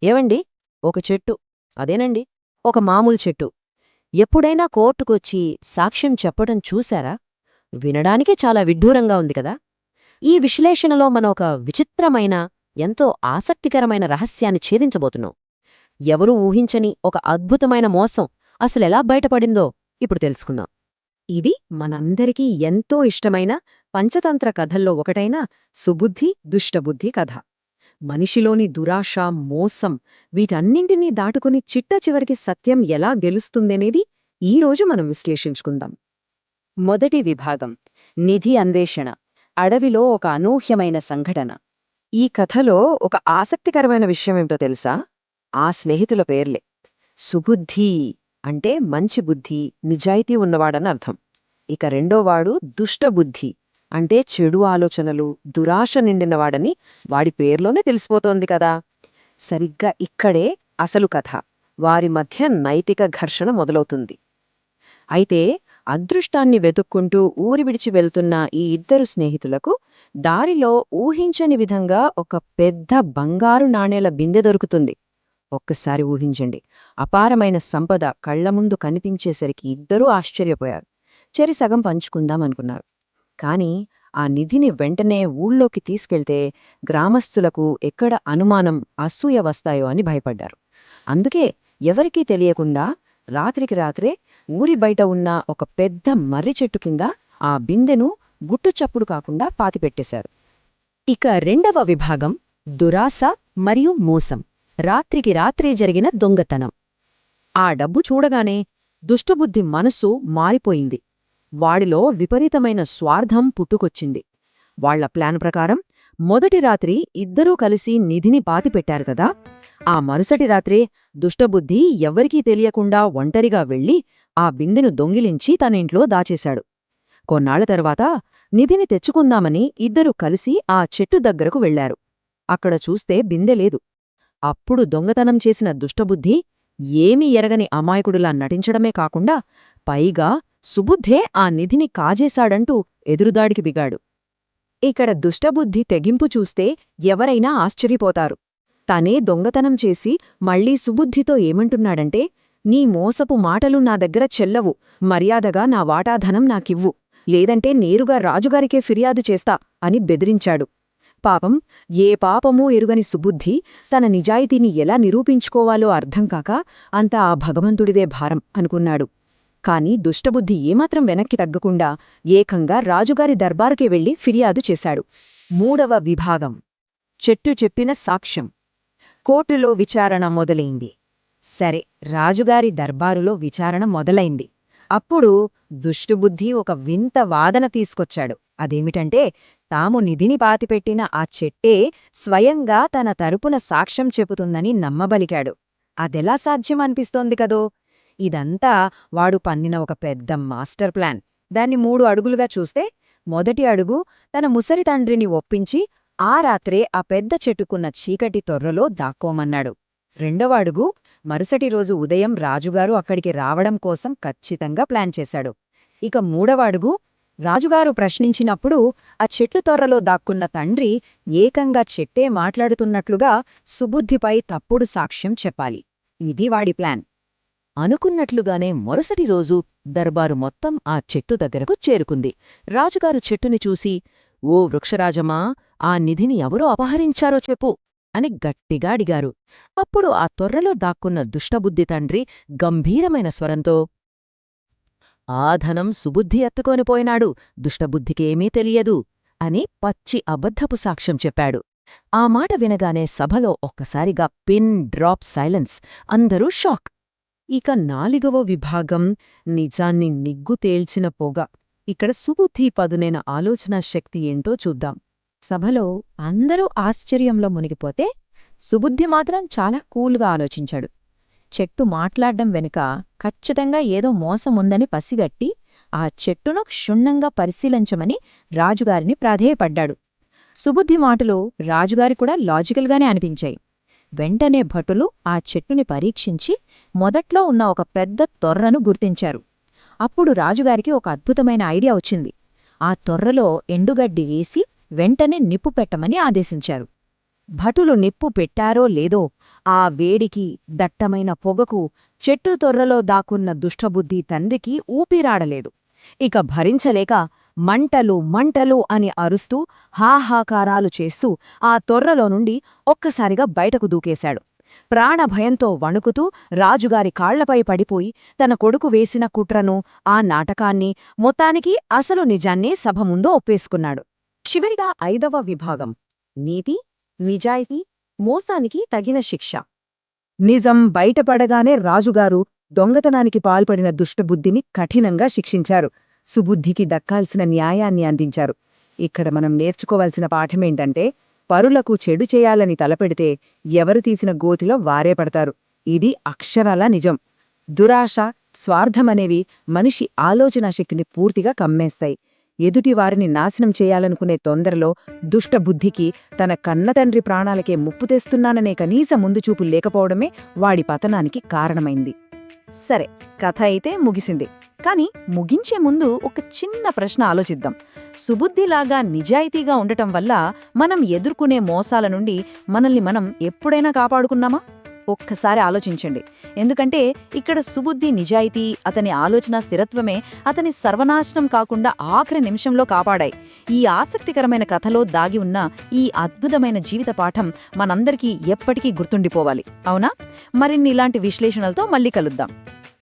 ఏవండి, ఒక చెట్టు, అదేనండి, ఒక మామూలు చెట్టు ఎప్పుడైనా కోర్టుకొచ్చి సాక్ష్యం చెప్పడం చూశారా? వినడానికే చాలా విడ్డూరంగా ఉంది కదా! ఈ విశ్లేషణలో మనం ఒక విచిత్రమైన, ఎంతో ఆసక్తికరమైన రహస్యాన్ని ఛేదించబోతున్నాం. ఎవరూ ఊహించని ఒక అద్భుతమైన మోసం అసలెలా బయటపడిందో ఇప్పుడు తెలుసుకుందాం. ఇది మనందరికీ ఎంతో ఇష్టమైన పంచతంత్ర కథల్లో ఒకటైన సుబుద్ధి, దుష్టబుద్ధి కథ. మనిషిలోని దురాశ, మోసం వీటన్నింటినీ దాటుకుని చిట్టచివరికి సత్యం ఎలా గెలుస్తుందనేది ఈరోజు మనం విశ్లేషించుకుందాం. మొదటి విభాగం: నిధి అన్వేషణ. అడవిలో ఒక అనూహ్యమైన సంఘటన. ఈ కథలో ఒక ఆసక్తికరమైన విషయమేమిటో తెలుసా? ఆ స్నేహితుల పేర్లే. సుబుద్ధి అంటే మంచి బుద్ధి, నిజాయితీ ఉన్నవాడని అర్థం. ఇక రెండోవాడు దుష్టబుద్ధి అంటే చెడు ఆలోచనలు, దురాశ నిండినవాడని వాడి పేర్లోనే తెలిసిపోతోంది కదా. సరిగ్గా ఇక్కడే అసలు కథ. వారి మధ్య నైతిక ఘర్షణ మొదలవుతుంది. అయితే అదృష్టాన్ని వెతుక్కుంటూ ఊరి విడిచి వెళ్తున్న ఈ ఇద్దరు స్నేహితులకు దారిలో ఊహించని విధంగా ఒక పెద్ద బంగారు నాణేల బిందె దొరుకుతుంది. ఒక్కసారి ఊహించండి. అపారమైన సంపద కళ్ల ముందు కనిపించేసరికి ఇద్దరూ ఆశ్చర్యపోయారు. చెరి సగం పంచుకుందామనుకున్నారు. కాని ఆ నిధిని వెంటనే ఊళ్ళోకి తీసుకెళ్తే గ్రామస్తులకు ఎక్కడ అనుమానం, అసూయ వస్తాయో అని భయపడ్డారు. అందుకే ఎవరికీ తెలియకుండా రాత్రికి రాత్రే ఊరి బయట ఉన్న ఒక పెద్ద మర్రి చెట్టు కింద ఆ బిందెను గుట్టుచప్పుడు కాకుండా పాతిపెట్టేశారు. ఇక రెండవ విభాగం: దురాశ మరియు మోసం. రాత్రికి రాత్రే జరిగిన దొంగతనం. ఆ డబ్బు చూడగానే దుష్టబుద్ధి మనసు మారిపోయింది. వాడిలో విపరీతమైన స్వార్థం పుట్టుకొచ్చింది. వాళ్ల ప్లాన్ ప్రకారం మొదటి రాత్రి ఇద్దరూ కలిసి నిధిని పాతిపెట్టారు కదా. ఆ మరుసటి రాత్రే దుష్టబుద్ధి ఎవ్వరికీ తెలియకుండా ఒంటరిగా వెళ్లి ఆ బిందెను దొంగిలించి తన ఇంట్లో దాచేశాడు. కొన్నాళ్ల తర్వాత నిధిని తెచ్చుకుందామని ఇద్దరూ కలిసి ఆ చెట్టు దగ్గరకు వెళ్లారు. అక్కడ చూస్తే బిందె లేదు. అప్పుడు దొంగతనం చేసిన దుష్టబుద్ధి ఏమీ ఎరగని అమాయకుడిలా నటించడమే కాకుండా పైగా సుబుద్ధే ఆ నిధిని కాజేశాడంటూ ఎదురుదాడికి దిగాడు. ఇక్కడ దుష్టబుద్ధి తెగింపు చూస్తే ఎవరైనా ఆశ్చర్యపోతారు. తనే దొంగతనం చేసి మళ్లీ సుబుద్ధితో ఏమంటున్నాడంటే, నీ మోసపు మాటలు నా దగ్గర చెల్లవు, మర్యాదగా నా వాటాధనం నాకివ్వు, లేదంటే నేరుగా రాజుగారికే ఫిర్యాదు చేస్తా అని బెదిరించాడు. పాపం, ఏ పాపమూ ఎరుగని సుబుద్ధి తన నిజాయితీని ఎలా నిరూపించుకోవాలో అర్థంకాక అంతా ఆ భగవంతుడిదే భారం అనుకున్నాడు. కాని దుష్టబుద్ధి ఏమాత్రం వెనక్కి తగ్గకుండా ఏకంగా రాజుగారి దర్బారుకే వెళ్లి ఫిర్యాదు చేశాడు. మూడవ విభాగం: చెట్టు చెప్పిన సాక్ష్యం. కోర్టులో విచారణ మొదలైంది. సరే, రాజుగారి దర్బారులో విచారణ మొదలైంది. అప్పుడు దుష్టబుద్ధి ఒక వింత వాదన తీసుకొచ్చాడు. అదేమిటంటే, తాము నిధిని పాతిపెట్టిన ఆ చెట్టే స్వయంగా తన తరపున సాక్ష్యం చెబుతుందని నమ్మబలికాడు. అదెలా సాధ్యం అనిపిస్తోంది కదో. ఇదంతా వాడు పన్నిన ఒక పెద్ద మాస్టర్ ప్లాన్. దాన్ని 3 అడుగులుగా చూస్తే, మొదటి అడుగు తన ముసలి తండ్రిని ఒప్పించి ఆ రాత్రే ఆ పెద్ద చెట్టుకున్న చీకటి తొర్రలో దాక్కోమన్నాడు. రెండవ అడుగు మరుసటి రోజు ఉదయం రాజుగారు అక్కడికి రావడం కోసం ఖచ్చితంగా ప్లాన్ చేశాడు. ఇక మూడవ అడుగు, రాజుగారు ప్రశ్నించినప్పుడు ఆ చెట్టు తొర్రలో దాక్కున్న తండ్రి ఏకంగా చెట్టే మాట్లాడుతున్నట్లుగా సుబుద్ధిపై తప్పుడు సాక్ష్యం చెప్పాలి. ఇది వాడి ప్లాన్. అనుకున్నట్లుగానే మరుసటి రోజు దర్బారు మొత్తం ఆ చెట్టు దగ్గరకు చేరుకుంది. రాజుగారు చెట్టుని చూసి, ఓ వృక్షరాజమా, ఆ నిధిని ఎవరో అపహరించారో చెప్పు అని గట్టిగా అడిగారు. అప్పుడు ఆ తొర్రలో దాక్కున్న దుష్టబుద్ధి తండ్రి గంభీరమైన స్వరంతో, ఆ ధనం సుబుద్ధి ఎత్తుకొనిపోయినాడు, దుష్టబుద్ధికేమీ తెలియదు అని పచ్చి అబద్ధపు సాక్ష్యం చెప్పాడు. ఆ మాట వినగానే సభలో ఒక్కసారిగా పిన్ డ్రాప్ సైలెన్స్. అందరూ షాక్. ఇక నాలుగవ విభాగం: నిజాన్ని నిగ్గు తేల్చిన పొగ. ఇక్కడ సుబుద్ధి పదునైన ఆలోచనా శక్తి ఏంటో చూద్దాం. సభలో అందరూ ఆశ్చర్యంలో మునిగిపోతే సుబుద్ధి మాత్రం చాలా కూల్గా ఆలోచించాడు. చెట్టు మాట్లాడ్డం వెనుక ఖచ్చితంగా ఏదో మోసముందని పసిగట్టి ఆ చెట్టును క్షుణ్ణంగా పరిశీలించమని రాజుగారిని ప్రాధేయపడ్డాడు. సుబుద్ధి మాటలు రాజుగారి కూడా లాజికల్గానే అనిపించాయి. వెంటనే భటులు ఆ చెట్టుని పరీక్షించి మొదట్లో ఉన్న ఒక పెద్ద తొర్రను గుర్తించారు. అప్పుడు రాజుగారికి ఒక అద్భుతమైన ఐడియా వచ్చింది. ఆ తొర్రలో ఎండుగడ్డి వేసి వెంటనే నిప్పు పెట్టమని ఆదేశించారు. భటులు నిప్పు పెట్టారో లేదో ఆ వేడికి, దట్టమైన పొగకు చెట్టు తొర్రలో దాక్కున్న దుష్టబుద్ధి తండ్రికి ఊపిరాడలేదు. ఇక భరించలేక మంటలు మంటలు అని అరుస్తూ హాహాకారాలు చేస్తూ ఆ తొర్రలో నుండి ఒక్కసారిగా బయటకు దూకేశాడు. ప్రాణభయంతో వణుకుతూ రాజుగారి కాళ్లపై పడిపోయి తన కొడుకు వేసిన కుట్రను, ఆ నాటకాన్ని, మొత్తానికి అసలు నిజాన్ని సభ ముందు ఒప్పేసుకున్నాడు. చివరిగా 5వ విభాగం: నీతి, నిజాయితీ, మోసానికి తగిన శిక్ష. నిజం బయటపడగానే రాజుగారు దొంగతనానికి పాల్పడిన దుష్టబుద్ధిని కఠినంగా శిక్షించారు. సుబుద్ధికి దక్కాల్సిన న్యాయాన్ని అందించారు. ఇక్కడ మనం నేర్చుకోవాల్సిన పాఠమేంటంటే, పరులకు చెడు చేయాలని తలపెడితే ఎవరు తీసిన గోతిలో వారే పడతారు. ఇది అక్షరాల నిజం. దురాశ, స్వార్థమనేవి మనిషి ఆలోచనాశక్తిని పూర్తిగా కమ్మేస్తాయి. ఎదుటివారిని నాశనం చేయాలనుకునే తొందరలో దుష్టబుద్ధికి తన కన్నతండ్రి ప్రాణాలకే ముప్పు తెస్తున్నాననే కనీస ముందుచూపు లేకపోవడమే వాడి పతనానికి కారణమైంది. సరే, కథ అయితే ముగిసింది. కాని ముగించే ముందు ఒక చిన్న ప్రశ్న ఆలోచిద్దాం. సుబుద్ధిలాగా నిజాయితీగా ఉండటం వల్ల మనం ఎదుర్కొనే మోసాల నుండి మనల్ని మనం ఎప్పుడైనా కాపాడుకున్నామా? ఒక్కసారి ఆలోచించండి. ఎందుకంటే ఇక్కడ సుబుద్ధి, నిజాయితీ, అతని ఆలోచన స్థిరత్వమే అతని సర్వనాశనం కాకుండా ఆఖరి నిమిషంలో కాపాడాయి. ఈ ఆసక్తికరమైన కథలో దాగి ఉన్న ఈ అద్భుతమైన జీవిత పాఠం మనందరికీ ఎప్పటికీ గుర్తుండిపోవాలి, అవునా? మరిన్ని ఇలాంటి విశ్లేషణలతో మళ్ళీ కలుద్దాం.